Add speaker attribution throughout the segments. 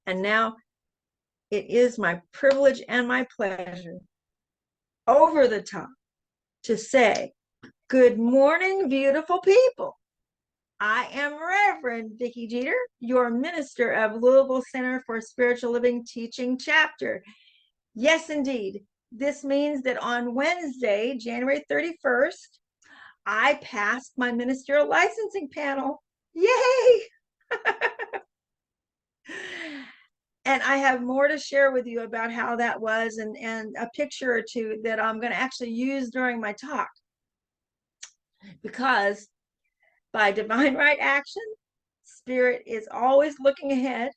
Speaker 1: And now it is my privilege and my pleasure, over the top, to say, good morning, beautiful people. I am Reverend Vicky Jeter, your minister of Louisville Center for Spiritual Living Teaching Chapter. Yes, indeed. This means that on Wednesday, January 31st, I passed my ministerial licensing panel. Yay! And I have more to share with you about how that was, and a picture or two that I'm going to actually use during my talk. Because by divine right action, Spirit is always looking ahead.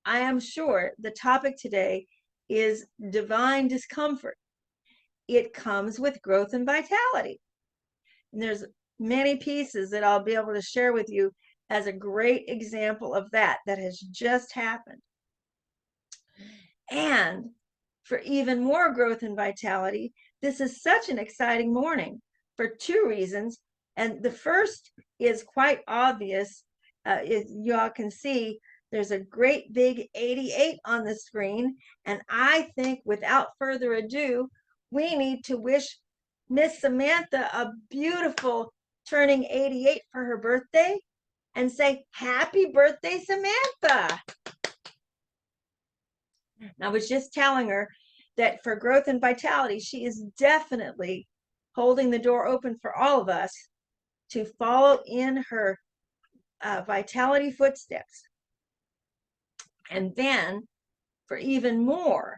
Speaker 1: I am sure the topic today is divine discomfort. It comes with growth and vitality. And there's many pieces that I'll be able to share with you as a great example of that has just happened. And for even more growth and vitality, this is such an exciting morning for two reasons. And the first is quite obvious. Y'all can see there's a great big 88 on the screen. And I think without further ado, we need to wish Miss Samantha a beautiful turning 88 for her birthday and say, happy birthday, Samantha. I was just telling her that for growth and vitality, she is definitely holding the door open for all of us to follow in her vitality footsteps. And then for even more,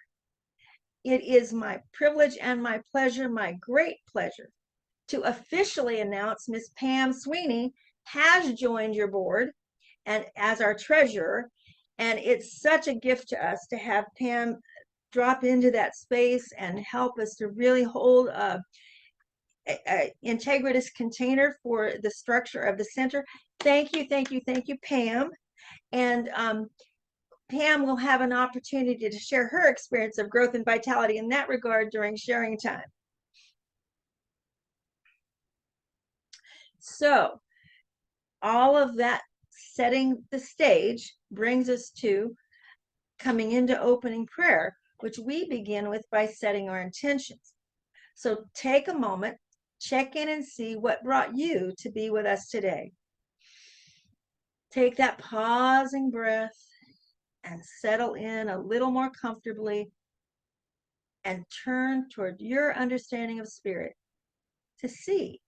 Speaker 1: it is my privilege and my pleasure, my great pleasure, to officially announce Miss Pam Sweeney has joined your board and as our treasurer. And it's such a gift to us to have Pam drop into that space and help us to really hold a integritous container for the structure of the center. Thank you, thank you, thank you, Pam. And Pam will have an opportunity to share her experience of growth and vitality in that regard during sharing time. So all of that setting the stage brings us to coming into opening prayer, which we begin with by setting our intentions. So take a moment, check in and see what brought you to be with us today. Take that pausing breath and settle in a little more comfortably and turn toward your understanding of spirit to see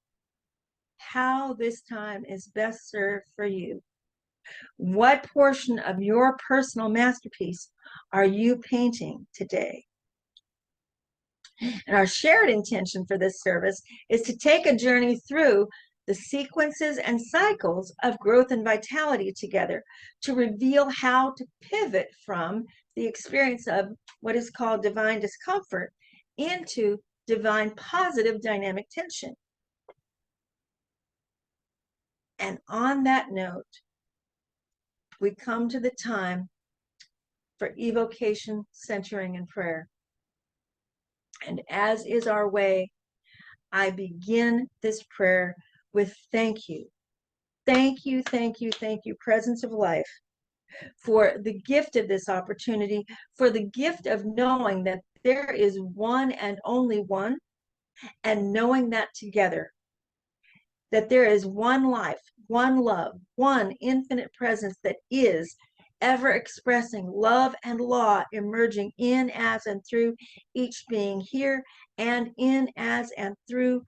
Speaker 1: how this time is best served for you. What portion of your personal masterpiece are you painting today? And our shared intention for this service is to take a journey through the sequences and cycles of growth and vitality together to reveal how to pivot from the experience of what is called divine discomfort into divine positive dynamic tension. And on that note, we come to the time for evocation, centering, and prayer. And as is our way, I begin this prayer with thank you. Thank you, thank you, thank you, Presence of Life, for the gift of this opportunity, for the gift of knowing that there is one and only one, and knowing that together, that there is one life, one love, one infinite presence that is ever expressing love and law emerging in, as, and through each being here, and in, as, and through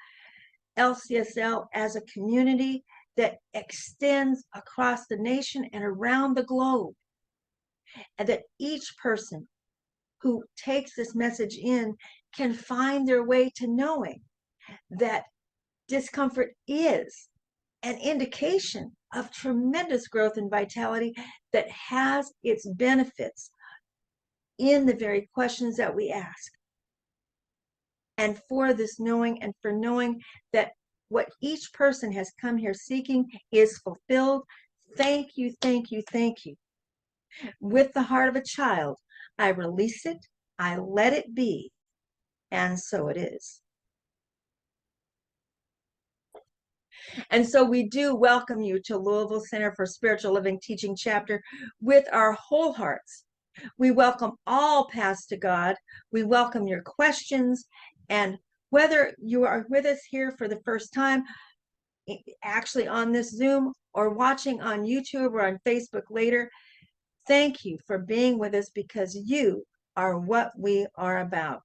Speaker 1: LCSL as a community that extends across the nation and around the globe. And that each person who takes this message in can find their way to knowing that discomfort is an indication of tremendous growth and vitality that has its benefits in the very questions that we ask. And for this knowing, and for knowing that what each person has come here seeking is fulfilled, thank you, thank you, thank you. With the heart of a child, I release it, I let it be, and so it is. And so we do welcome you to Louisville Center for Spiritual Living Teaching Chapter with our whole hearts. We welcome all paths to God. We welcome your questions. And whether you are with us here for the first time, actually on this Zoom, or watching on YouTube or on Facebook later, thank you for being with us, because you are what we are about.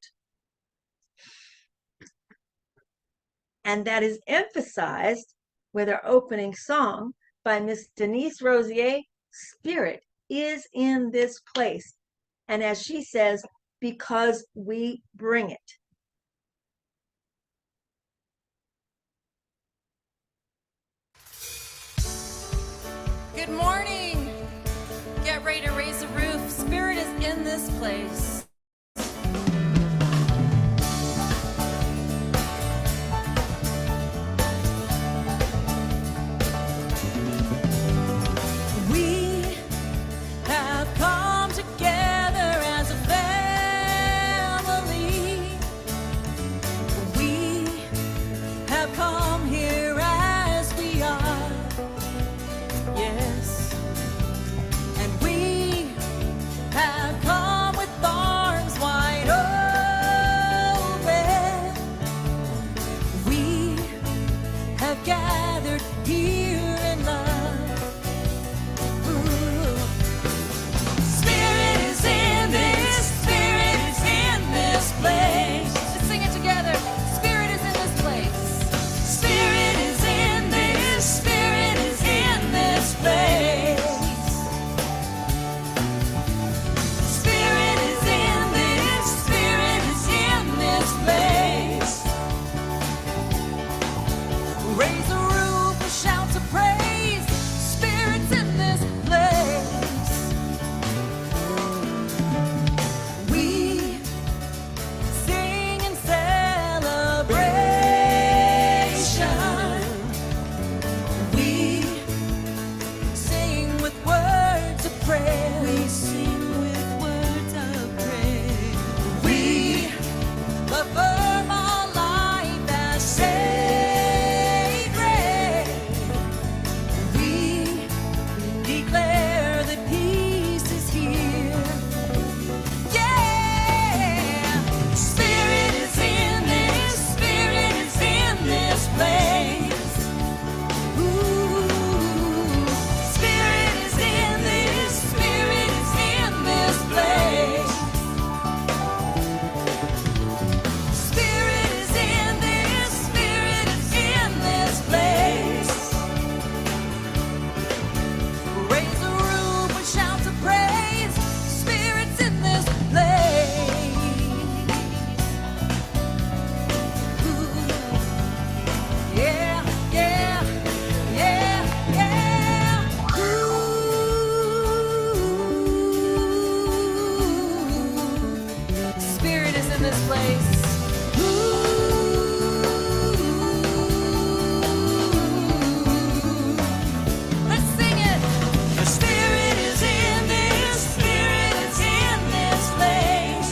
Speaker 1: And that is emphasized with our opening song by Miss Denise Rosier, Spirit is in this place. And as she says, because we bring it.
Speaker 2: Good morning. Get ready to raise the roof. Spirit is in this place. We have come together as a family. We have come here as we are. Yes. And we have come with arms wide open. We have gathered here in love. Ooh. Spirit is in this, Spirit is in this place. Let's sing it together. Spirit is in this place. Spirit is in this, Spirit is in this place. Spirit is in this, Spirit is in this place. Raise a roof with shouts of praise. Spirit's in this place. We sing in celebration. We sing with words of prayer. We sing with words of prayer. We affirm our life as sacred. We declare that peace is here. Yeah! Spirit is in this, Spirit is in this place. Ooh. Spirit is in this, Spirit is in this place. Spirit is in this, Spirit is in this place. Raise a roof with shouts of praise. Spirit's in this place. Ooh. Yeah, yeah, yeah, yeah. Ooh. Spirit is in this place. Let's sing it. The Spirit is in this, Spirit is in this place.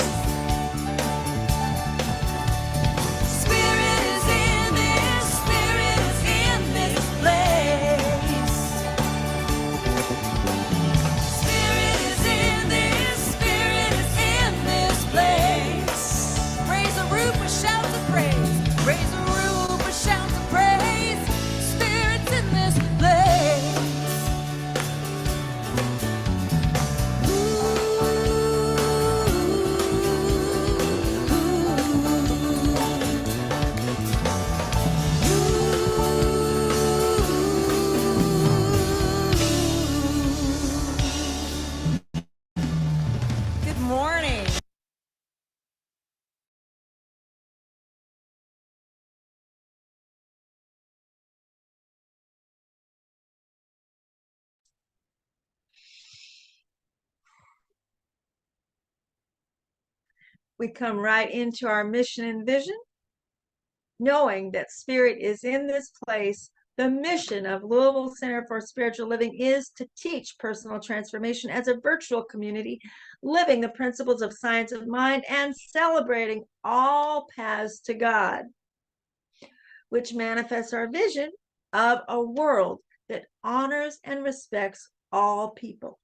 Speaker 2: Spirit is in this, Spirit is in this place. Spirit is in this, Spirit is in this place. Raise a roof with shouts of praise. Raise a roof with shouts of praise. Spirit's in this place. Good morning.
Speaker 1: We come right into our mission and vision, knowing that Spirit is in this place. The mission of Louisville Center for Spiritual Living is to teach personal transformation as a virtual community, living the principles of science of mind and celebrating all paths to God, which manifests our vision of a world that honors and respects all people.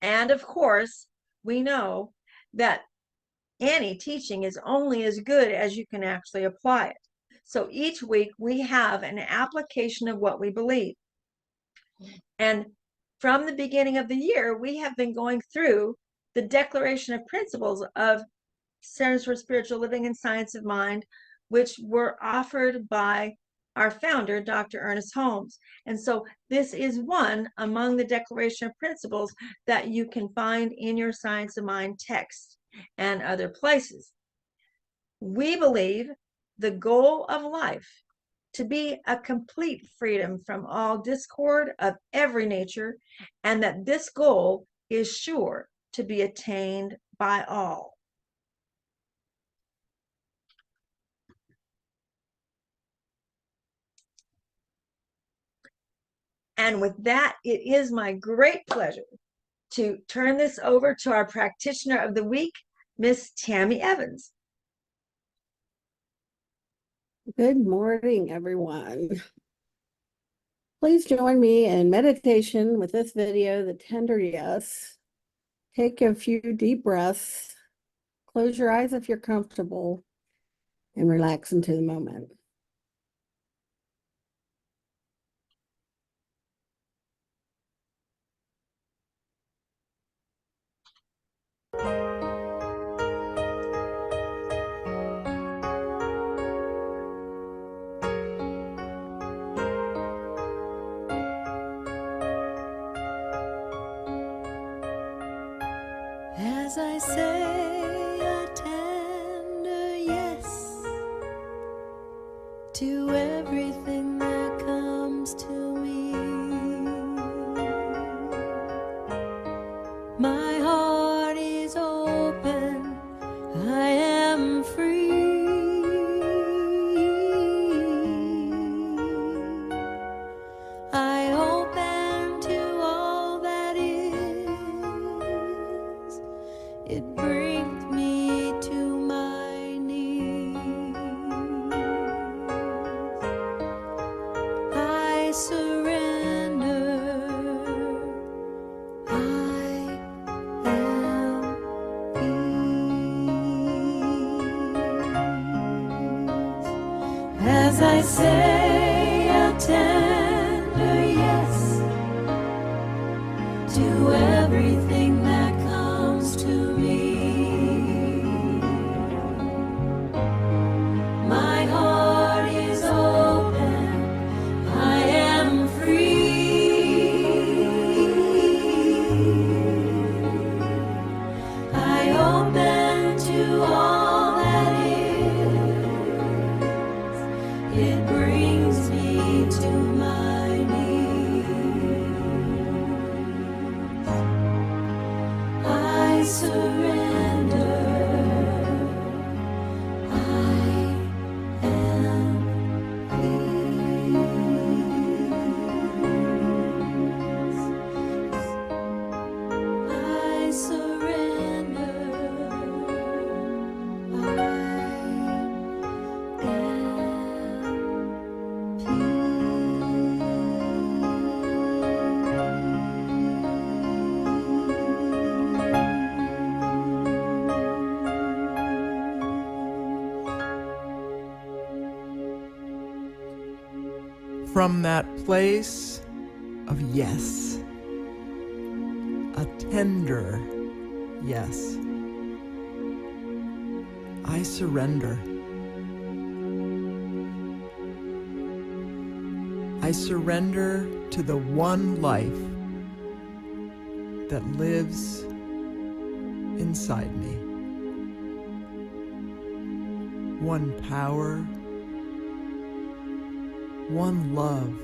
Speaker 1: And of course, we know that any teaching is only as good as you can actually apply it. So each week we have an application of what we believe. And from the beginning of the year, we have been going through the Declaration of Principles of Centers for Spiritual Living and Science of Mind, which were offered by our founder, Dr. Ernest Holmes. And so this is one among the Declaration of Principles that you can find in your Science of Mind text and other places. We believe the goal of life to be a complete freedom from all discord of every nature, and that this goal is sure to be attained by all. And with that, it is my great pleasure to turn this over to our practitioner of the week, Miss Tammy Evans.
Speaker 3: Good morning, everyone. Please join me in meditation with this video, The Tender Yes. Take a few deep breaths, close your eyes if you're comfortable, and relax into the moment.
Speaker 2: As I say a tender yes to everything that comes to me, my heart is open, I am free. I open to all that is. It brings me to my knees. I surrender. I am peace. As I say a tender yes to everything that comes to me, my heart is open, I am free. I open to all that is. It brings me to my knees. I surrender. I am peace. I surrender.
Speaker 4: From that place of yes, a tender yes, I surrender. I surrender to the one life that lives inside me. One power, one love,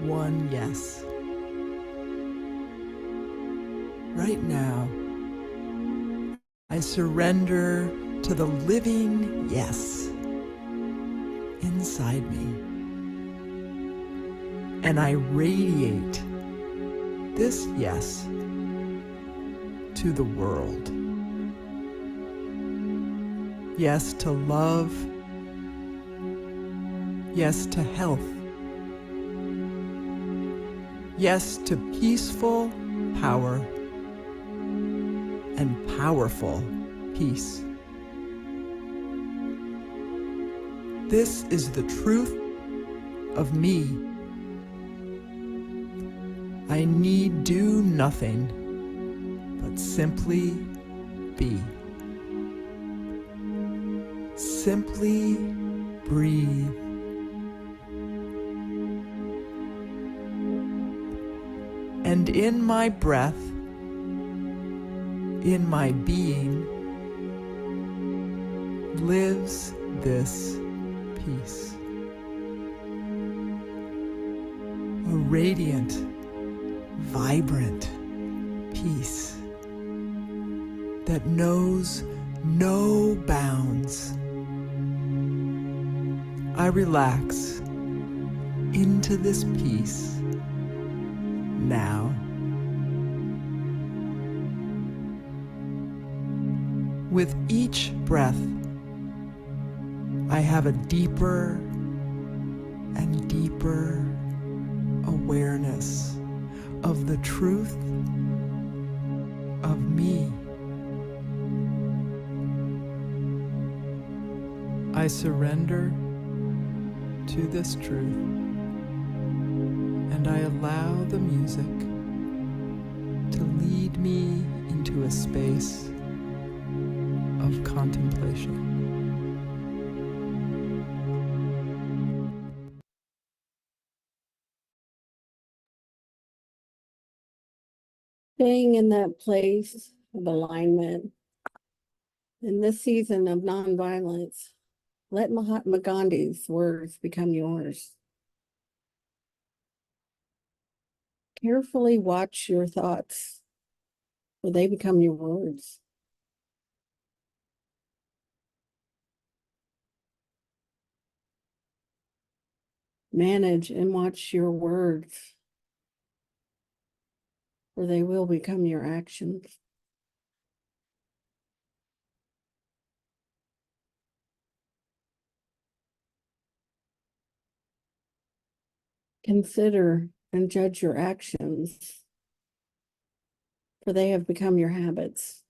Speaker 4: one yes. Right now, I surrender to the living yes inside me, and I radiate this yes to the world. Yes to love, yes to health, Yes to peaceful power and powerful peace. This is the truth of me. I need do nothing but simply be. Simply breathe. And in my breath, in my being, lives this peace. A radiant, vibrant peace that knows no bounds. I relax into this peace now. With each breath, I have a deeper and deeper awareness of the truth of me. I surrender to this truth, and I allow the music to lead me into a space of contemplation.
Speaker 3: Staying in that place of alignment in this season of nonviolence, let Mahatma Gandhi's words become yours. Carefully watch your thoughts, for they become your words. Manage and watch your words, for they will become your actions. Consider and judge your actions, for they have become your habits.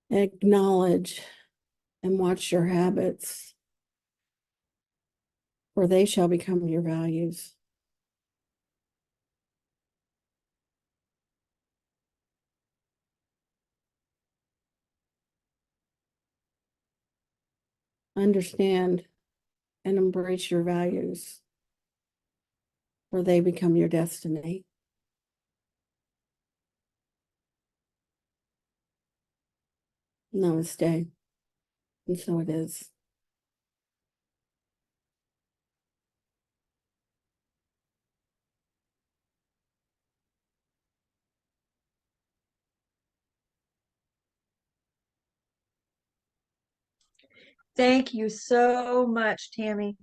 Speaker 3: Acknowledge and watch your habits, for they shall become your values. Understand and embrace your values, for they become your destiny. Namaste. And so it is.
Speaker 1: Thank you so much, Tammy.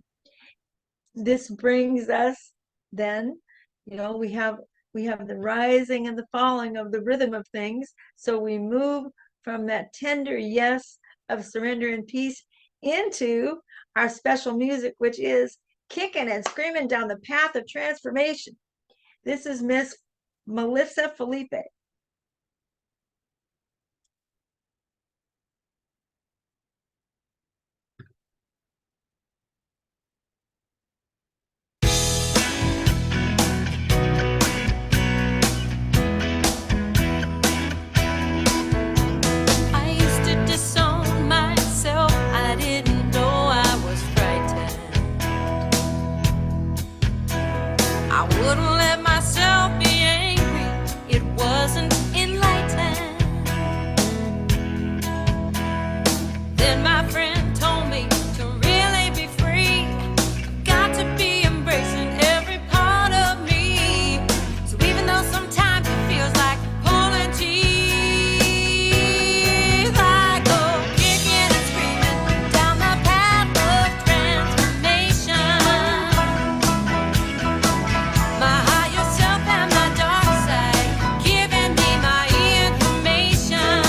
Speaker 1: This brings us then, we have the rising and the falling of the rhythm of things. So we move from that tender yes of surrender and peace into our special music, which is kicking and screaming down the path of transformation. This is Miss Melissa Felipe.
Speaker 2: I used to disown myself. I didn't know I was frightened. I wouldn't let myself be angry. It wasn't enlightened. Then my friend told me to really be free. I've got to be embracing every part of me. So even though sometimes it feels like pulling teeth, I go kicking and screaming down the path of transformation. My higher self and my dark side giving me my information.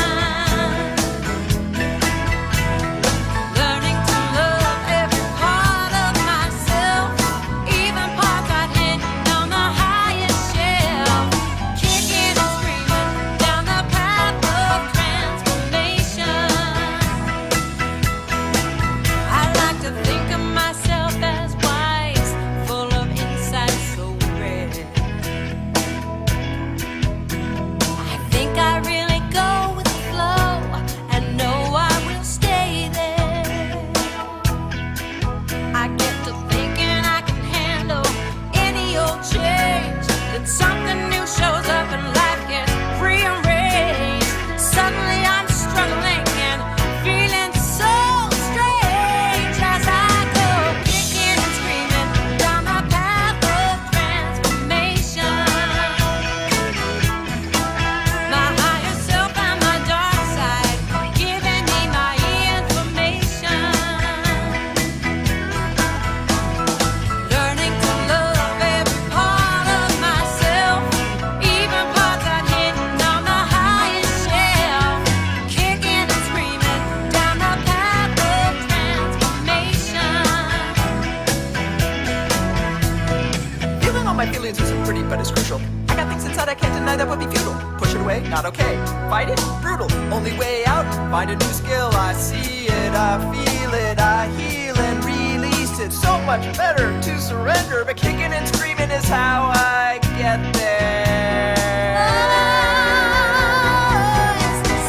Speaker 5: Find a new skill, I see it, I feel it, I heal and release it. So much better to surrender, but kicking and screaming is how I get there.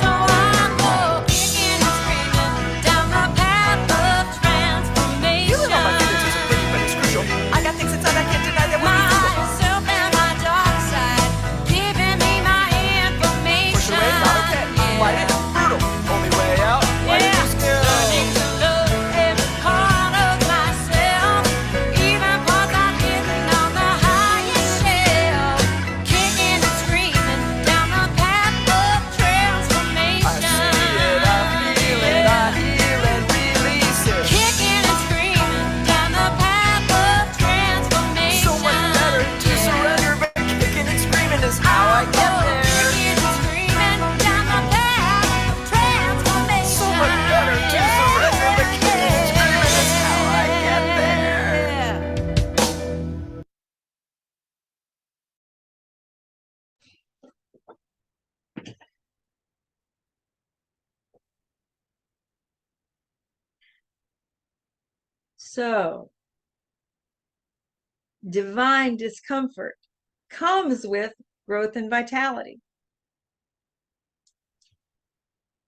Speaker 2: So I go kicking and screaming down the path of transformation.
Speaker 5: Feeling on my feelings isn't pretty, but it's crucial. I got things inside I can't deny that will be frugal.
Speaker 2: Myself and my dark side, giving me my information.
Speaker 5: Push away, not okay. Fight it, brutal. Only way out, find a new skill.
Speaker 2: Learning to love every part of myself, even parts I've hidden on the highest shelf. Kicking and screaming down the path of transformation.
Speaker 5: I see it, I feel it, I heal and release it.
Speaker 2: Kicking and screaming down the path of transformation.
Speaker 5: So much better to surrender, but kicking and screaming is how I get there.
Speaker 2: Kicking and screaming down the path of transformation.
Speaker 5: So much better to surrender, but kicking and screaming is how I get there.
Speaker 1: So, divine discomfort comes with growth and vitality.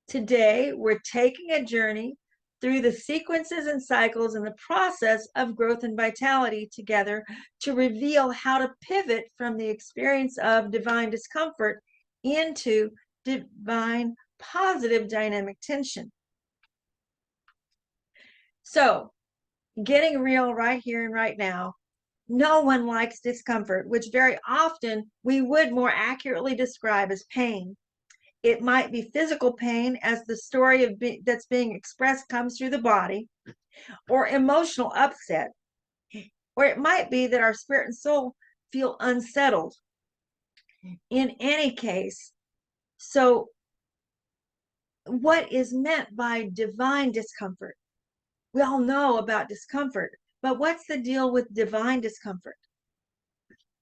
Speaker 1: Today, we're taking a journey through the sequences and cycles and the process of growth and vitality together to reveal how to pivot from the experience of divine discomfort into divine positive dynamic tension. So, getting real right here and right now, no one likes discomfort, which very often we would more accurately describe as pain. It might be physical pain as the story of that's being expressed comes through the body, or emotional upset, or it might be that our spirit and soul feel unsettled. In any case, so what is meant by divine discomfort? We all know about discomfort, but what's the deal with divine discomfort?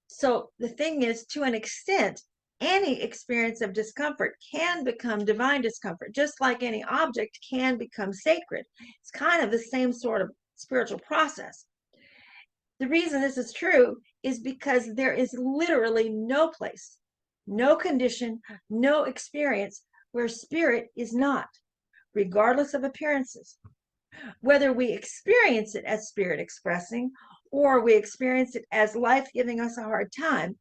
Speaker 1: So the thing is, to an extent, any experience of discomfort can become divine discomfort, just like any object can become sacred. It's kind of the same sort of spiritual process. The reason this is true is because there is literally no place, no condition, no experience where spirit is not, regardless of appearances. Whether we experience it as spirit expressing or we experience it as life giving us a hard time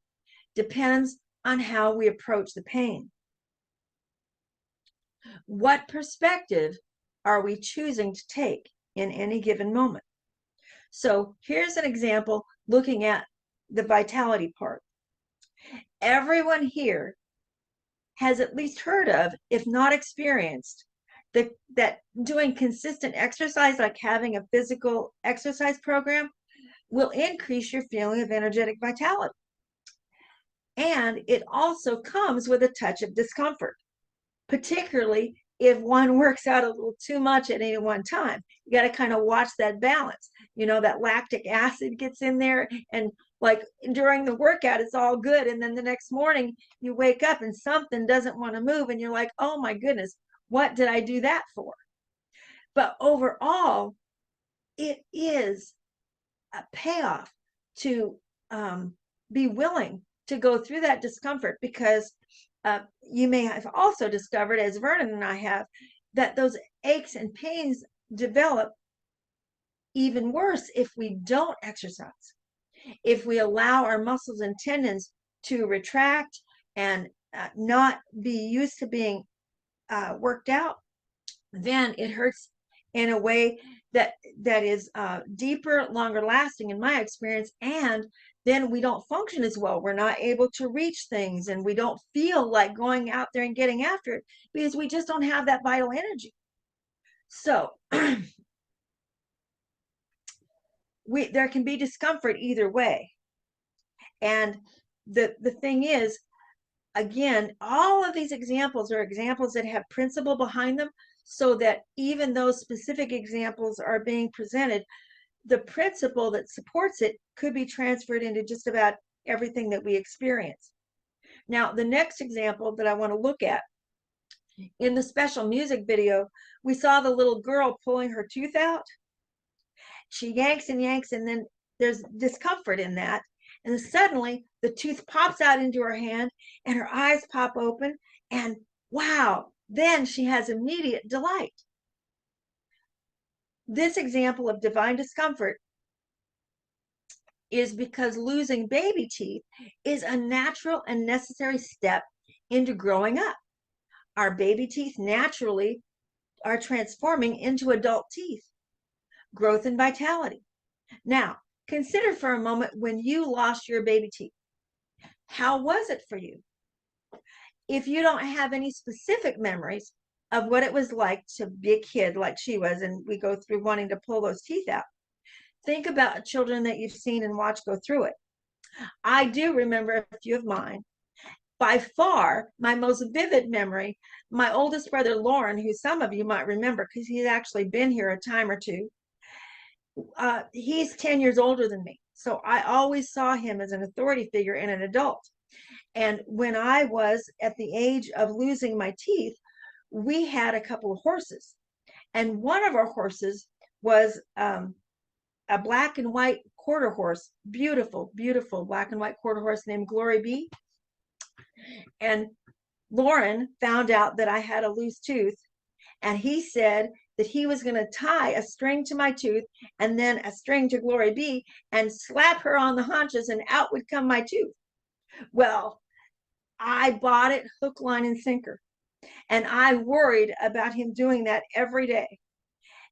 Speaker 1: depends on how we approach the pain. What perspective are we choosing to take in any given moment? So here's an example looking at the vitality part. Everyone here has at least heard of, if not experienced, that doing consistent exercise, like having a physical exercise program, will increase your feeling of energetic vitality. And it also comes with a touch of discomfort, particularly if one works out a little too much at any one time. You got to kind of watch that balance. You know, that lactic acid gets in there, and like during the workout, it's all good. And then the next morning, you wake up and something doesn't want to move, and you're like, oh my goodness, what did I do that for? But overall, it is a payoff to be willing to go through that discomfort, because you may have also discovered, as Vernon and I have, that those aches and pains develop even worse if we don't exercise. If we allow our muscles and tendons to retract and not be used to being worked out, then it hurts in a way that is deeper, longer lasting in my experience, and then we don't function as well. We're not able to reach things, and we don't feel like going out there and getting after it because we just don't have that vital energy. So there can be discomfort either way. And the thing is, again, all of these examples are examples that have principle behind them, so that even though specific examples are being presented, the principle that supports it could be transferred into just about everything that we experience. Now, the next example that I want to look at In the special music video, we saw the little girl pulling her tooth out. She yanks and yanks, and then there's discomfort in that. And then suddenly the tooth pops out into her hand and her eyes pop open, and wow, then she has immediate delight. This example of divine discomfort is because losing baby teeth is a natural and necessary step into growing up. Our baby teeth naturally are transforming into adult teeth, growth and vitality. Now, consider for a moment when you lost your baby teeth. How was it for you? If you don't have any specific memories of what it was like to be a kid like she was, and we go through wanting to pull those teeth out, think about children that you've seen and watched go through it. I do remember a few of mine. By far, my most vivid memory, my oldest brother, Lauren, who some of you might remember because he's actually been here a time or two. He's 10 years older than me. So I always saw him as an authority figure and an adult. And when I was at the age of losing my teeth, we had a couple of horses. And one of our horses was a black and white quarter horse, beautiful, beautiful black and white quarter horse named Glory Bee. And Lauren found out that I had a loose tooth, and he said that he was going to tie a string to my tooth and then a string to Glory Bee and slap her on the haunches, and out would come my tooth. Well, I bought it hook, line, and sinker. And I worried about him doing that every day.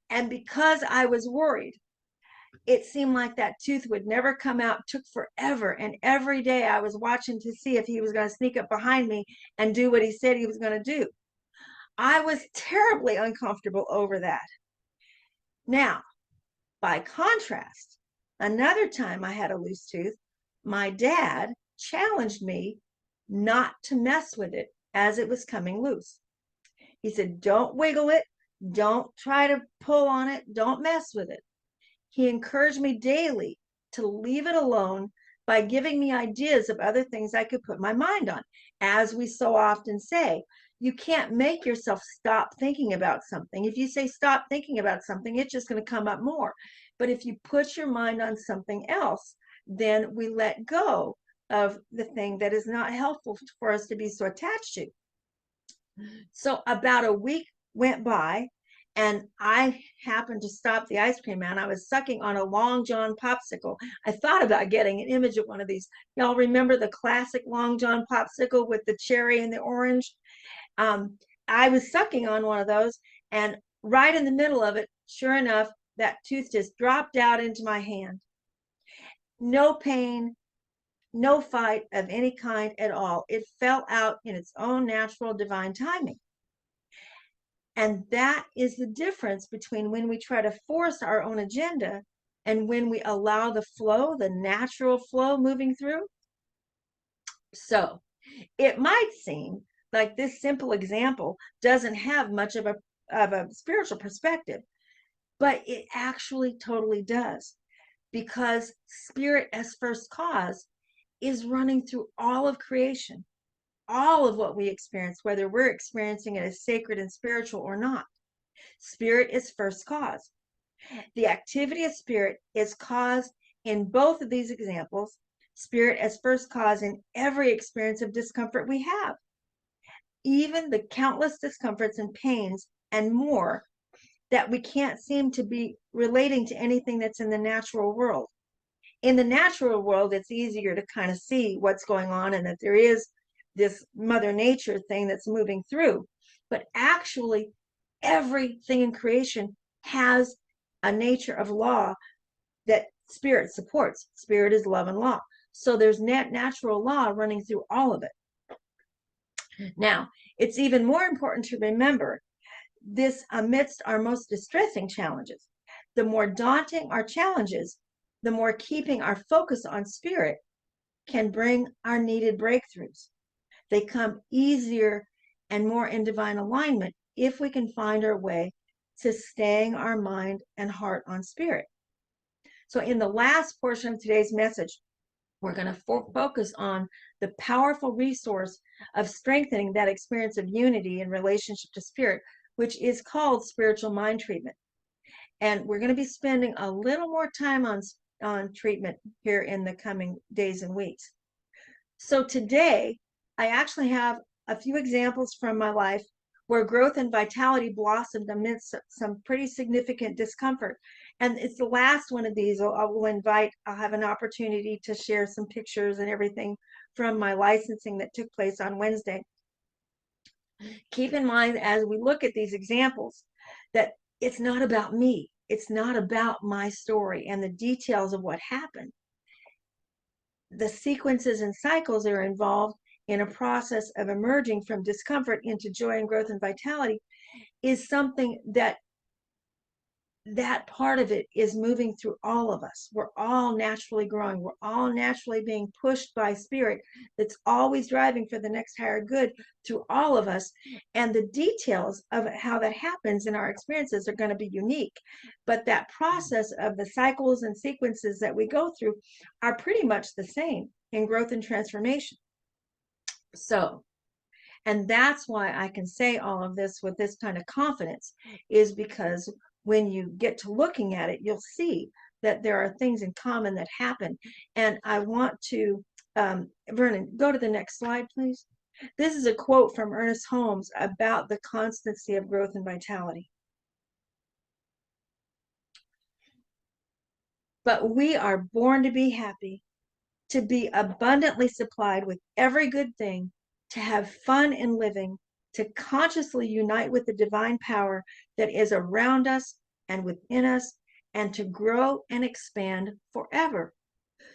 Speaker 1: And because I was worried, it seemed like that tooth would never come out. It took forever. And every day I was watching to see if he was going to sneak up behind me and do what he said he was going to do. I was terribly uncomfortable over that. Now, by contrast, another time I had a loose tooth, my dad challenged me not to mess with it as it was coming loose. He said, don't wiggle it. Don't try to pull on it. Don't mess with it. He encouraged me daily to leave it alone by giving me ideas of other things I could put my mind on. As we so often say, you can't make yourself stop thinking about something. If you say stop thinking about something, it's just going to come up more. But if you put your mind on something else, then we let go of the thing that is not helpful for us to be so attached to. So about a week went by, and I happened to stop the ice cream man. I was sucking on a Long John popsicle. I thought about getting an image of one of these. Y'all remember the classic Long John popsicle with the cherry and the orange? I was sucking on one of those, and right in the middle of it, sure enough, that tooth just dropped out into my hand. No pain, no fight of any kind at all. It fell out in its own natural divine timing. And that is the difference between when we try to force our own agenda and when we allow the flow, the natural flow moving through. So it might seem like this simple example doesn't have much of a spiritual perspective, but it actually totally does, because spirit as first cause is running through all of creation, all of what we experience, whether we're experiencing it as sacred and spiritual or not. Spirit is first cause. The activity of spirit is cause in both of these examples. Spirit as first cause in every experience of discomfort we have, even the countless discomforts and pains and more that we can't seem to be relating to anything that's in the natural world. In the natural world, it's easier to kind of see what's going on and that there is this Mother Nature thing that's moving through. But actually, everything in creation has a nature of law that spirit supports. Spirit is love and law. So there's natural law running through all of it. Now, it's even more important to remember this amidst our most distressing challenges. The more daunting our challenges, the more keeping our focus on spirit can bring our needed breakthroughs. They come easier and more in divine alignment if we can find our way to staying our mind and heart on spirit. So in the last portion of today's message, We're going to focus on the powerful resource of strengthening that experience of unity in relationship to spirit, which is called spiritual mind treatment. And we're going to be spending a little more time on treatment here in the coming days and weeks. So today, I actually have a few examples from my life where growth and vitality blossomed amidst some pretty significant discomfort. And it's the last one of these. I'll have an opportunity to share some pictures and everything from my licensing that took place on Wednesday. Keep in mind, as we look at these examples, that it's not about me. It's not about my story and the details of what happened. The sequences and cycles that are involved in a process of emerging from discomfort into joy and growth and vitality is something that part of it is moving through all of us. We're all naturally growing. We're all naturally being pushed by spirit that's always driving for the next higher good through all of us. And the details of how that happens in our experiences are going to be unique. But that process of the cycles and sequences that we go through are pretty much the same in growth and transformation. So, and that's why I can say all of this with this kind of confidence, is because when you get to looking at it, you'll see that there are things in common that happen. And I want to, Vernon, go to the next slide, please. This is a quote from Ernest Holmes about the constancy of growth and vitality. But we are born to be happy, to be abundantly supplied with every good thing, to have fun in living, to consciously unite with the divine power that is around us and within us, and to grow and expand forever.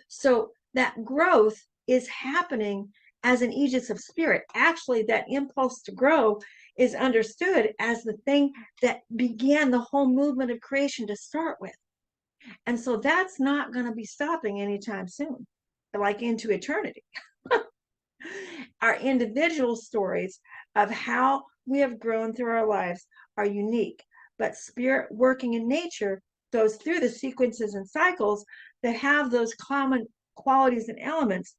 Speaker 1: So that growth is happening as an aegis of spirit. Actually, that impulse to grow is understood as the thing that began the whole movement of creation to start with. And so that's not going to be stopping anytime soon, like into eternity. Our individual stories of how we have grown through our lives are unique, but spirit working in nature goes through the sequences and cycles that have those common qualities and elements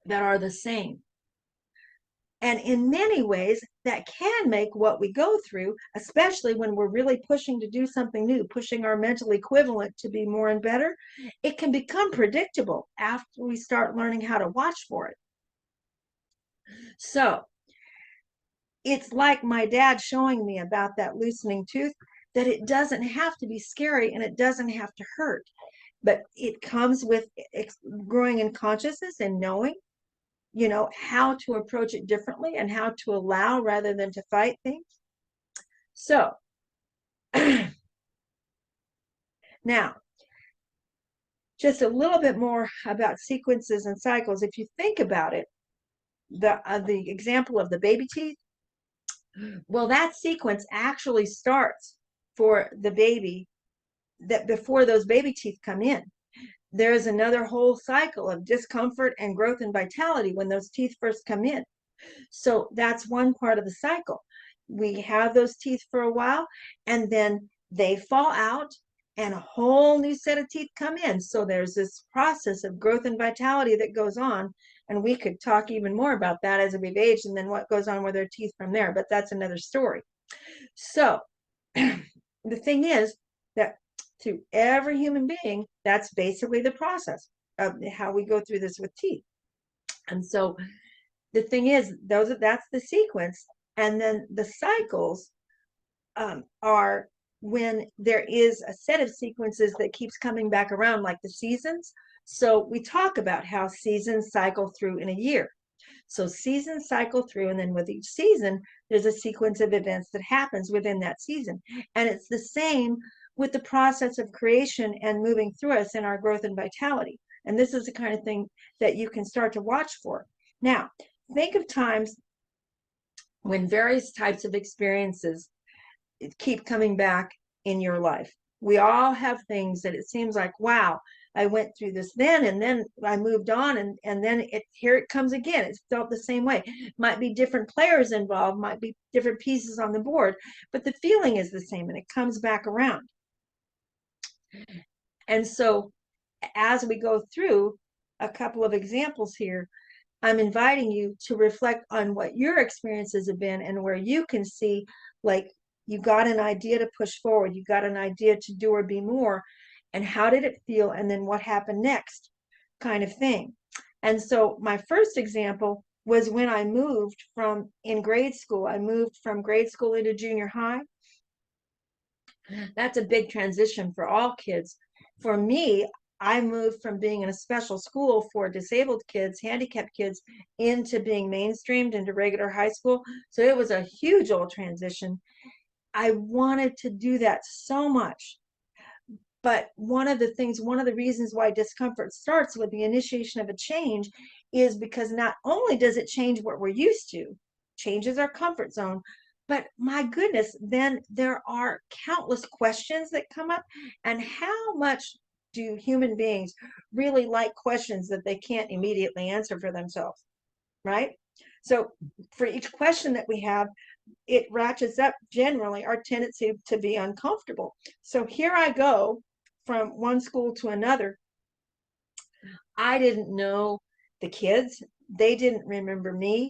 Speaker 1: that are the same. And in many ways, that can make what we go through, especially when we're really pushing to do something new, pushing our mental equivalent to be more and better, it can become predictable after we start learning how to watch for it. So it's like my dad showing me about that loosening tooth, that it doesn't have to be scary and it doesn't have to hurt, but it comes with growing in consciousness and knowing, you know, how to approach it differently and how to allow rather than to fight things. So now, just a little bit more about sequences and cycles. If you think about it, the example of the baby teeth, well, that sequence actually starts for the baby, that before those baby teeth come in. There is another whole cycle of discomfort and growth and vitality when those teeth first come in. So that's one part of the cycle. We have those teeth for a while, and then they fall out and a whole new set of teeth come in. So there's this process of growth and vitality that goes on. And we could talk even more about that as we've aged and then what goes on with our teeth from there, but that's another story. So the thing is that to every human being, that's basically the process of how we go through this with teeth. And so the thing is, that's the sequence. And then the cycles are when there is a set of sequences that keeps coming back around, like the seasons. So we talk about how seasons cycle through in a year. So seasons cycle through, and then with each season, there's a sequence of events that happens within that season. And it's the same with the process of creation and moving through us in our growth and vitality. And this is the kind of thing that you can start to watch for. Now, think of times when various types of experiences keep coming back in your life. We all have things that it seems like, wow, I went through this then, and then I moved on, and then here it comes again. It's felt the same way. Might be different players involved, might be different pieces on the board, but the feeling is the same, and it comes back around. And so as we go through, a couple of examples here, I'm inviting you to reflect on what your experiences have been and where you can see, like, you got an idea to push forward, you got an idea to do or be more, and how did it feel, and then what happened next, kind of thing. And so my first example was when I moved from in grade school. I moved from grade school into junior high. That's a big transition for all kids. For me, I moved from being in a special school for disabled kids, handicapped kids, into being mainstreamed into regular high school. So it was a huge old transition. I wanted to do that so much. But one of the reasons why discomfort starts with the initiation of a change is because not only does it change what we're used to, changes our comfort zone, but my goodness, then there are countless questions that come up. And how much do human beings really like questions that they can't immediately answer for themselves, right? So for each question that we have, it ratchets up generally our tendency to be uncomfortable. So here I go from one school to another. I didn't know the kids. They didn't remember me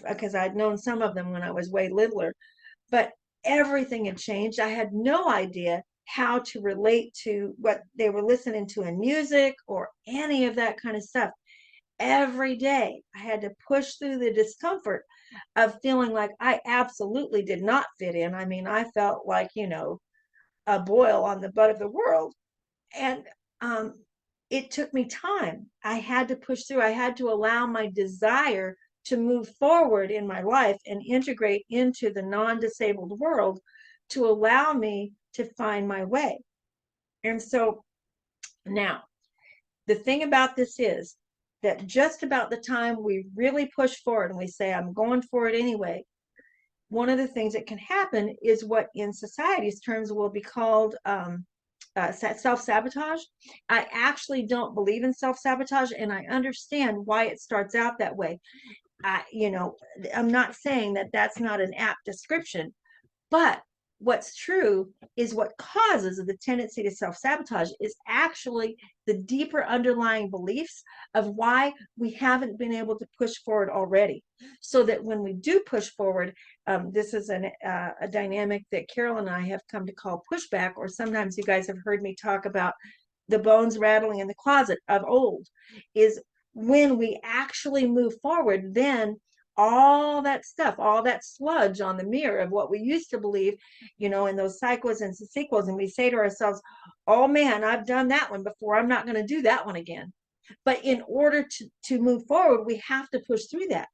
Speaker 1: because I'd known some of them when I was way littler, but everything had changed. I had no idea how to relate to what they were listening to in music or any of that kind of stuff. Every day I had to push through the discomfort of feeling like I absolutely did not fit in. I mean, I felt like, a boil on the butt of the world. And it took me time. I had to push through. I had to allow my desire to move forward in my life and integrate into the non-disabled world to allow me to find my way. And so now, the thing about this is that just about the time we really push forward and we say, I'm going for it anyway, one of the things that can happen is what in society's terms will be called self-sabotage. I actually don't believe in self-sabotage, and I understand why it starts out that way. I'm not saying that that's not an apt description, but what's true is what causes the tendency to self-sabotage is actually the deeper underlying beliefs of why we haven't been able to push forward already. So that when we do push forward, this is a dynamic that Carol and I have come to call pushback, or sometimes you guys have heard me talk about the bones rattling in the closet of old, is when we actually move forward, then all that stuff, all that sludge on the mirror of what we used to believe, in those psychos and sequels, and we say to ourselves, oh man, I've done that one before, I'm not going to do that one again. But in order to move forward, we have to push through that.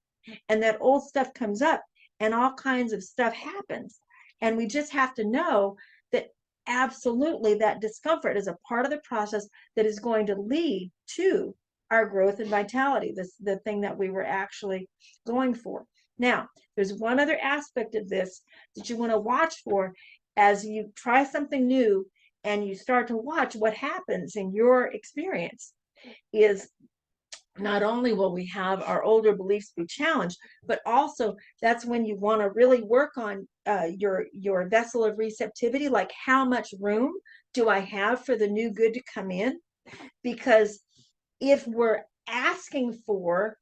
Speaker 1: And that old stuff comes up and all kinds of stuff happens. And we just have to know that absolutely that discomfort is a part of the process that is going to lead to our growth and vitality, the thing that we were actually going for. Now, there's one other aspect of this that you want to watch for as you try something new and you start to watch what happens in your experience. Is not only will we have our older beliefs be challenged, but also that's when you want to really work on your vessel of receptivity, like how much room do I have for the new good to come in? Because if we're asking for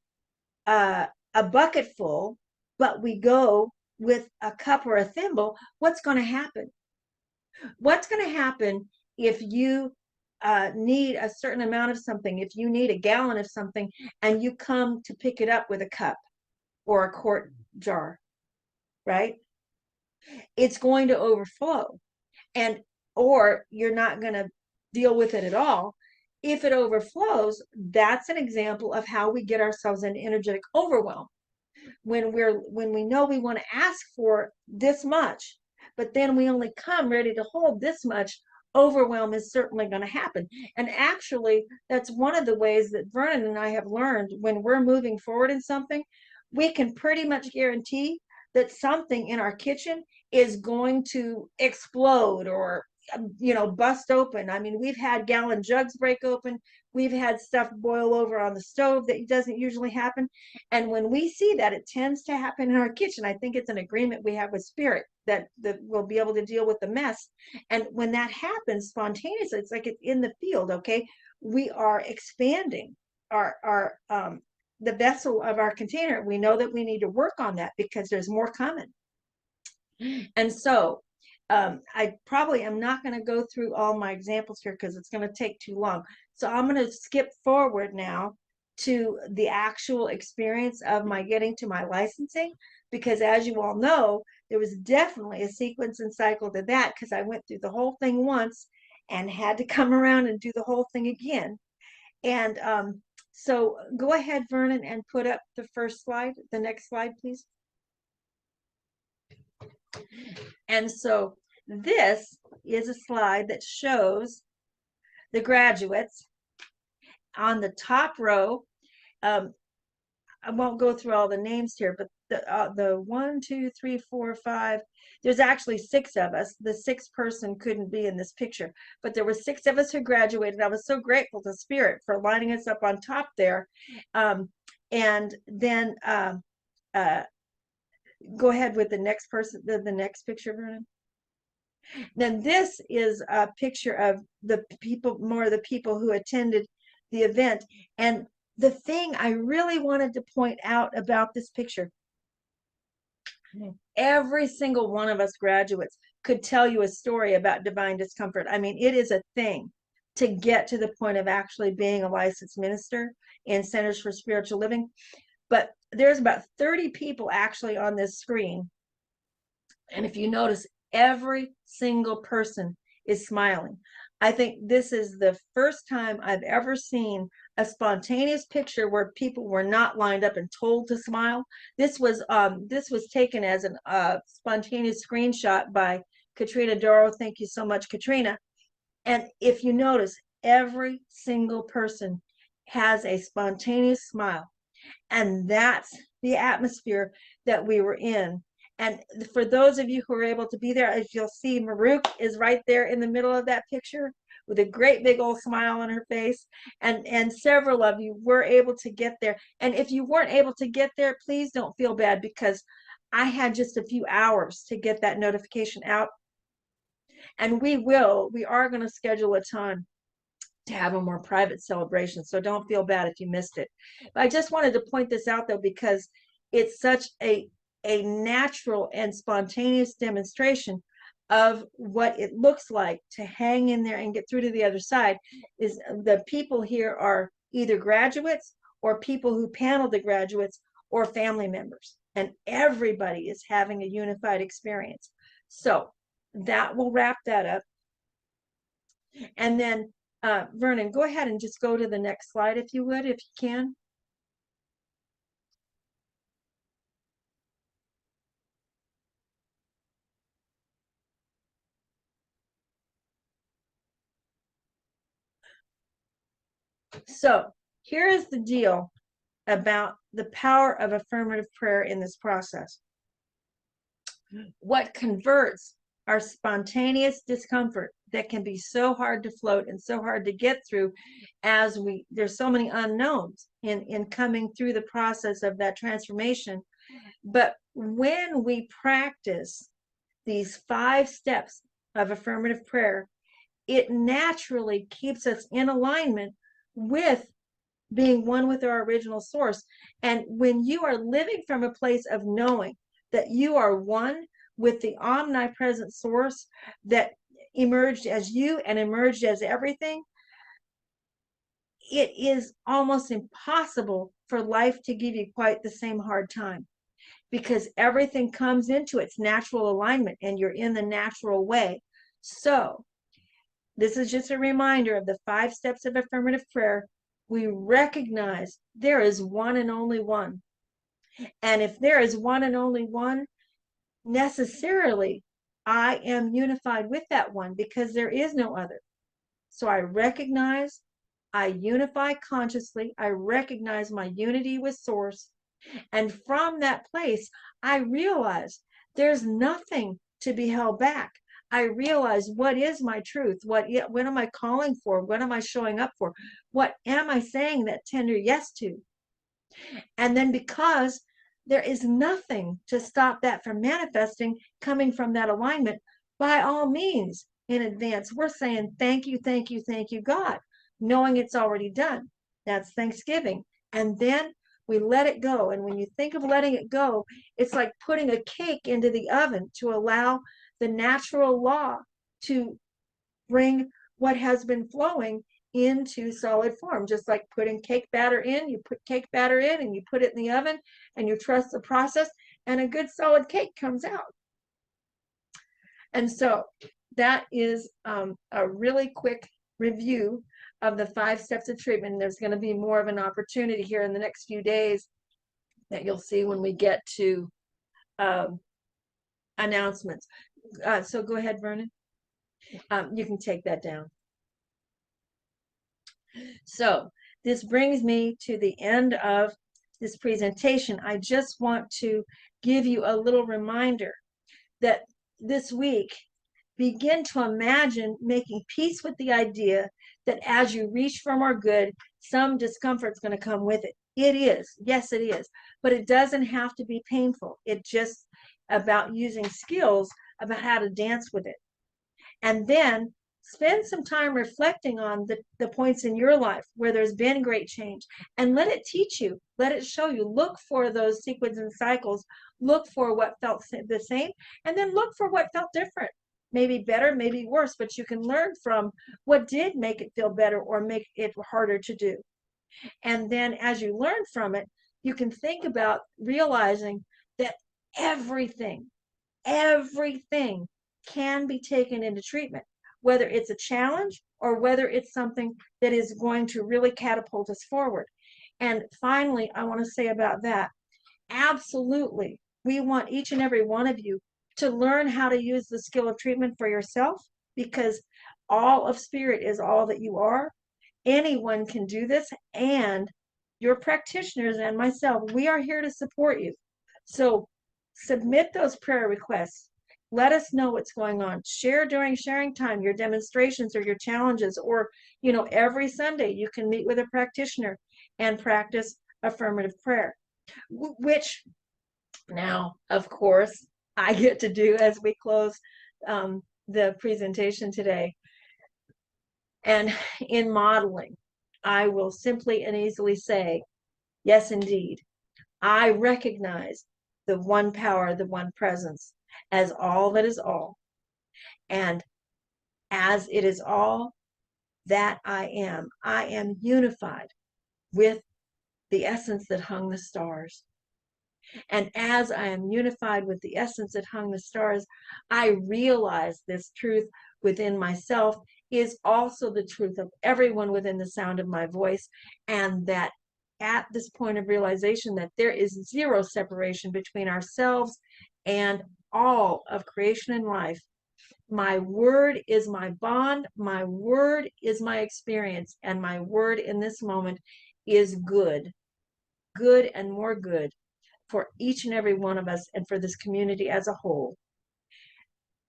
Speaker 1: a bucket full, but we go with a cup or a thimble, what's going to happen? What's going to happen if you need a certain amount of something, if you need a gallon of something and you come to pick it up with a cup or a quart jar, right? It's going to overflow, or you're not going to deal with it at all. If it overflows, that's an example of how we get ourselves into energetic overwhelm. When we know we want to ask for this much, but then we only come ready to hold this much, overwhelm is certainly going to happen. And actually, that's one of the ways that Vernon and I have learned when we're moving forward in something, we can pretty much guarantee that something in our kitchen is going to explode or bust open. I mean, we've had gallon jugs break open. We've had stuff boil over on the stove that doesn't usually happen. And when we see that, it tends to happen in our kitchen. I think it's an agreement we have with spirit that we'll be able to deal with the mess. And when that happens spontaneously, it's like it's in the field, okay? We are expanding the vessel of our container, we know that we need to work on that because there's more coming. And so I probably am not going to go through all my examples here because it's going to take too long. So I'm going to skip forward now to the actual experience of my getting to my licensing, because as you all know, there was definitely a sequence and cycle to that, because I went through the whole thing once and had to come around and do the whole thing again. And so go ahead, Vernon, and put up the first slide, the next slide, please. And so this is a slide that shows the graduates on the top row. I won't go through all the names here, but the 1, 2, 3, 4, 5, there's actually 6 of us. The 6th person couldn't be in this picture, but there were 6 of us who graduated. I was so grateful to Spirit for lining us up on top there. And then go ahead with the next person, the next picture, Vernon. Then this is a picture of the people, more of the people who attended the event. And the thing I really wanted to point out about this picture, every single one of us graduates could tell you a story about divine discomfort. I mean, it is a thing to get to the point of actually being a licensed minister in Centers for Spiritual Living. But there's about 30 people actually on this screen. And if you notice, every single person is smiling. I think this is the first time I've ever seen a spontaneous picture where people were not lined up and told to smile. This was taken as a spontaneous screenshot by Katrina Doro. Thank you so much, Katrina. And if you notice, every single person has a spontaneous smile. And that's the atmosphere that we were in. And for those of you who are able to be there, as you'll see, Maruk is right there in the middle of that picture with a great big old smile on her face. And several of you were able to get there. And if you weren't able to get there, please don't feel bad, because I had just a few hours to get that notification out. And we are going to schedule a time to have a more private celebration. So don't feel bad if you missed it. But I just wanted to point this out, though, because it's such a natural and spontaneous demonstration of what it looks like to hang in there and get through to the other side. Is the people here are either graduates or people who paneled the graduates or family members, and everybody is having a unified experience. So that will wrap that up. And then Vernon, go ahead and just go to the next slide if you would, if you can. So here is the deal about the power of affirmative prayer in this process. What converts our spontaneous discomfort that can be so hard to float and so hard to get through, as there's so many unknowns in coming through the process of that transformation. But when we practice these 5 steps of affirmative prayer, it naturally keeps us in alignment with being one with our original source. And when you are living from a place of knowing that you are one with the omnipresent source that emerged as you and emerged as everything, it is almost impossible for life to give you quite the same hard time, because everything comes into its natural alignment and you're in the natural way. So this is just a reminder of the 5 steps of affirmative prayer. We recognize there is one and only one. And if there is one and only one, necessarily I am unified with that one, because there is no other. So I recognize, I unify consciously, I recognize my unity with source. And from that place, I realize there's nothing to be held back. I realize what is my truth, what am I calling for, what am I showing up for, what am I saying that tender yes to. And then, because there is nothing to stop that from manifesting, coming from that alignment, by all means, in advance, we're saying thank you, thank you, thank you, God, knowing it's already done. That's Thanksgiving. And then we let it go. And when you think of letting it go, it's like putting a cake into the oven to allow the natural law to bring what has been flowing into solid form. Just like putting cake batter in, you put cake batter in and you put it in the oven and you trust the process, and a good solid cake comes out. And so that is a really quick review of the 5 steps of treatment. There's going to be more of an opportunity here in the next few days that you'll see when we get to announcements. So go ahead, Vernon. You can take that down. So this brings me to the end of this presentation. I just want to give you a little reminder that this week, begin to imagine making peace with the idea that as you reach for more good, some discomfort is going to come with it. It is. Yes, it is. But it doesn't have to be painful. It's just about using skills about how to dance with it. And then spend some time reflecting on the points in your life where there's been great change, and let it teach you, let it show you. Look for those sequences and cycles, look for what felt the same, and then look for what felt different, maybe better, maybe worse, but you can learn from what did make it feel better or make it harder to do. And then as you learn from it, you can think about realizing that everything can be taken into treatment, whether it's a challenge or whether it's something that is going to really catapult us forward. And finally, I want to say about that, absolutely, we want each and every one of you to learn how to use the skill of treatment for yourself, because all of spirit is all that you are. Anyone can do this, and your practitioners and myself, we are here to support you. So submit those prayer requests. Let us know what's going on. Share during sharing time your demonstrations or your challenges, or every Sunday you can meet with a practitioner and practice affirmative prayer, which now, of course, I get to do as we close the presentation today. And in modeling, I will simply and easily say, yes, indeed, I recognize the one power, the one presence, as all that is all. And as it is all that I am unified with the essence that hung the stars. And as I am unified with the essence that hung the stars, I realize this truth within myself is also the truth of everyone within the sound of my voice. And that at this point of realization that there is zero separation between ourselves and all of creation and life, my word is my bond, my word is my experience, and my word in this moment is good and more good for each and every one of us and for this community as a whole.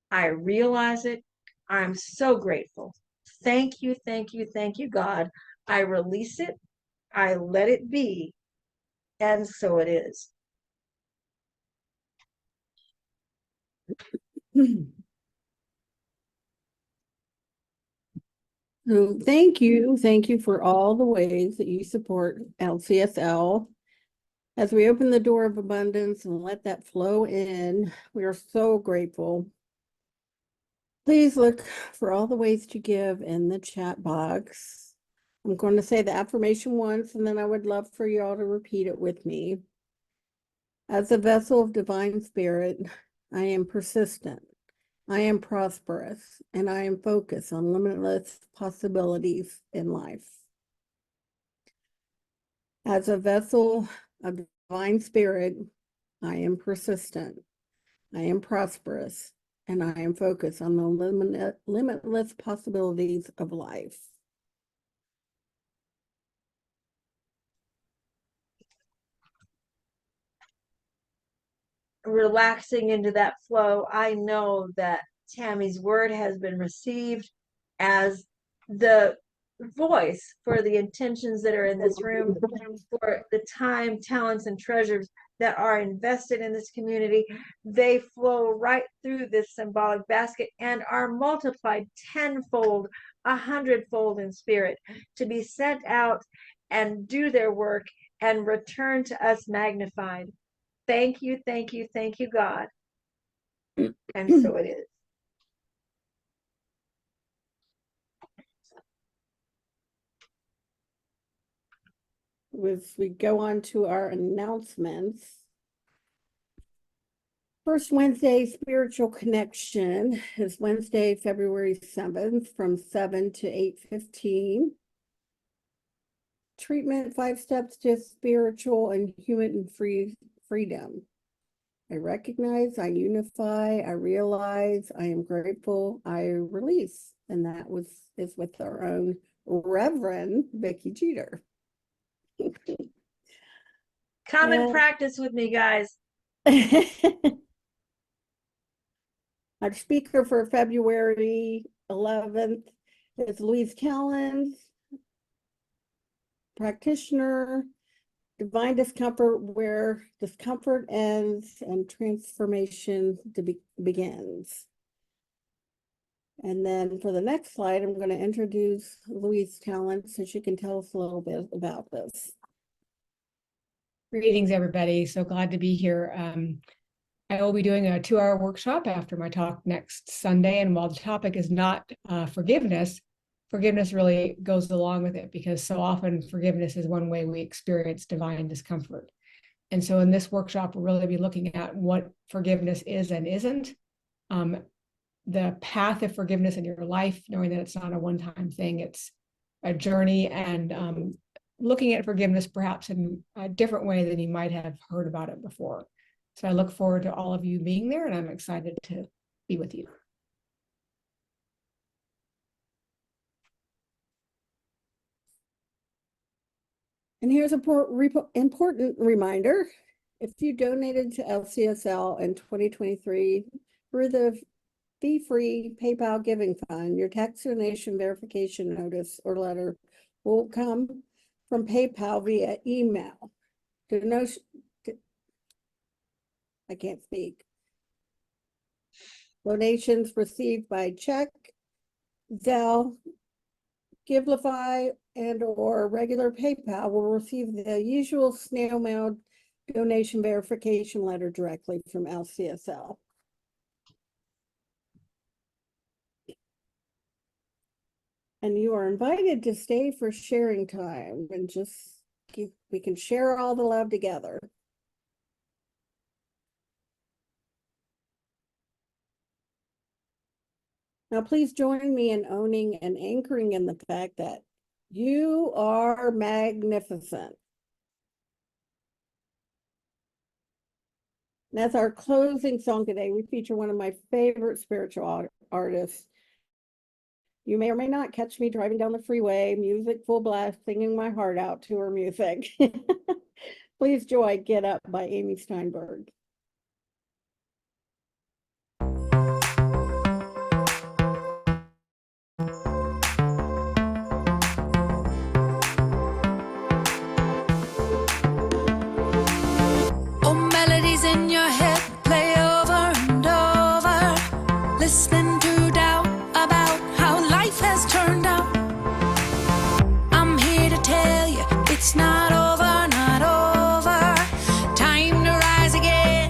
Speaker 1: I realize it. I'm so grateful. Thank you, God. I release it. I let it be. And so it is.
Speaker 3: So thank you for all the ways that you support LCSL. As we open the door of abundance and let that flow in, we are so grateful. Please look for all the ways to give in the chat box. I'm going to say the affirmation once, and then I would love for you all to repeat it with me. As a vessel of divine spirit, I am persistent, I am prosperous, and I am focused on limitless possibilities in life. As a vessel of divine spirit, I am persistent, I am prosperous, and I am focused on the limitless possibilities of life.
Speaker 1: Relaxing into that flow, I know that Tammy's word has been received as the voice for the intentions that are in this room, for the time, talents, and treasures that are invested in this community. They flow right through this symbolic basket and are multiplied tenfold, 100-fold in spirit, to be sent out and do their work and return to us magnified. Thank you, God. And so it is.
Speaker 3: As we go on to our announcements. First Wednesday Spiritual Connection is Wednesday, February 7th from 7 to 8:15. Treatment, 5 steps to spiritual and human freedom. I recognize, I unify, I realize, I am grateful, I release. And that is with our own Reverend Vicky Jeter.
Speaker 1: Come and practice with me, guys.
Speaker 3: Our speaker for February 11th is Louise Callens, practitioner, divine discomfort, where discomfort ends and transformation begins. And then for the next slide, I'm going to introduce Louise Callens so she can tell us a little bit about this.
Speaker 6: Greetings, everybody. So glad to be here. I will be doing a 2-hour workshop after my talk next Sunday. And while the topic is not forgiveness, forgiveness really goes along with it, because so often forgiveness is one way we experience divine discomfort. And so in this workshop, we'll really be looking at what forgiveness is and isn't, the path of forgiveness in your life, knowing that it's not a one-time thing, it's a journey, and looking at forgiveness perhaps in a different way than you might have heard about it before. So I look forward to all of you being there, and I'm excited to be with you.
Speaker 3: And here's an important reminder. If you donated to LCSL in 2023 through the fee-free PayPal Giving Fund, your tax donation verification notice or letter will come from PayPal via email. I can't speak. Donations received by check, Zelle, Givelify, and or regular PayPal will receive the usual snail mail donation verification letter directly from LCSL. And you are invited to stay for sharing time and we can share all the love together. Now, please join me in owning and anchoring in the fact that you are magnificent. And as our closing song today, we feature one of my favorite spiritual artists. You may or may not catch me driving down the freeway, music full blast, singing my heart out to her music. Please join Get Up by Amy Steinberg.
Speaker 2: Oh, melodies in your head play over and over, listening to doubt about how life has turned out. I'm here to tell you it's not over, not over. Time to rise again.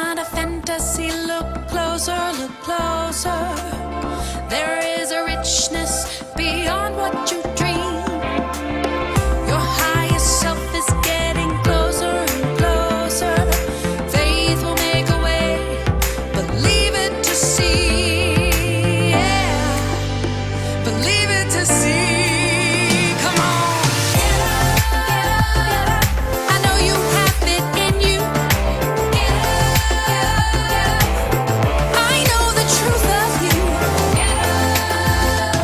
Speaker 2: not a fantasy. Look closer, look closer. There is a richness beyond what you dream. Your highest self is getting closer and closer. Faith will make a way, but leave it to see. Yeah, but leave it to see. Come on. Get up, get up, get up. I know you have it in you. Get up, get up, get up. I know the truth of you. Get up.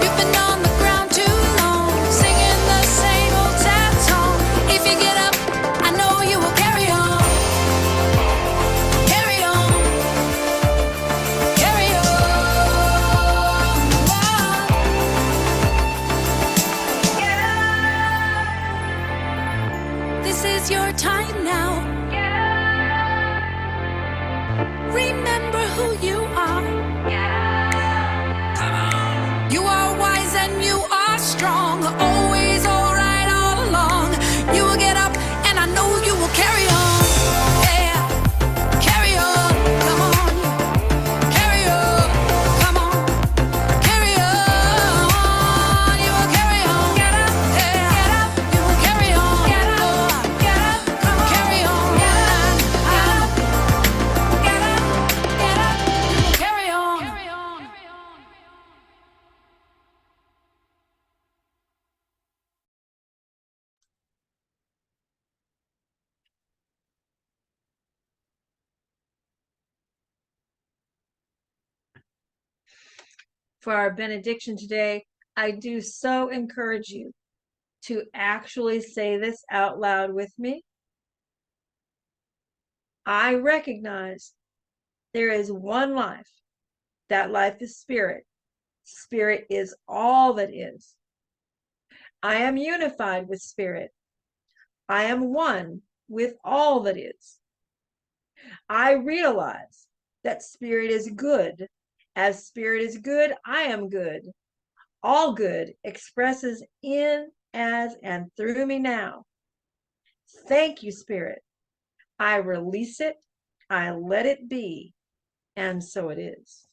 Speaker 2: You've been on the ground too long, singing the same old sad song. If you get up, I know you will carry on. Carry on. Carry on. Get up. This is your time now. Get up. Remember who you are. Get up. Come on. You are wise and you are strong. Always all right all along. You will get up and I know you will carry on. Yeah. Carry on. Come on. Carry on. Come on. Carry on. You will carry on. Get up. Yeah. Get up. You will carry on. Get up. Get up. Come on. Carry on. Get up. Get up. Get up. You will carry on. Carry on.
Speaker 1: For our benediction today, I do so encourage you to actually say this out loud with me. I recognize there is one life. That life is spirit. Spirit is all that is. I am unified with spirit. I am one with all that is. I realize that spirit is good. As spirit is good, I am good. All good expresses in, as, and through me now. Thank you, spirit. I release it. I let it be. And so it is.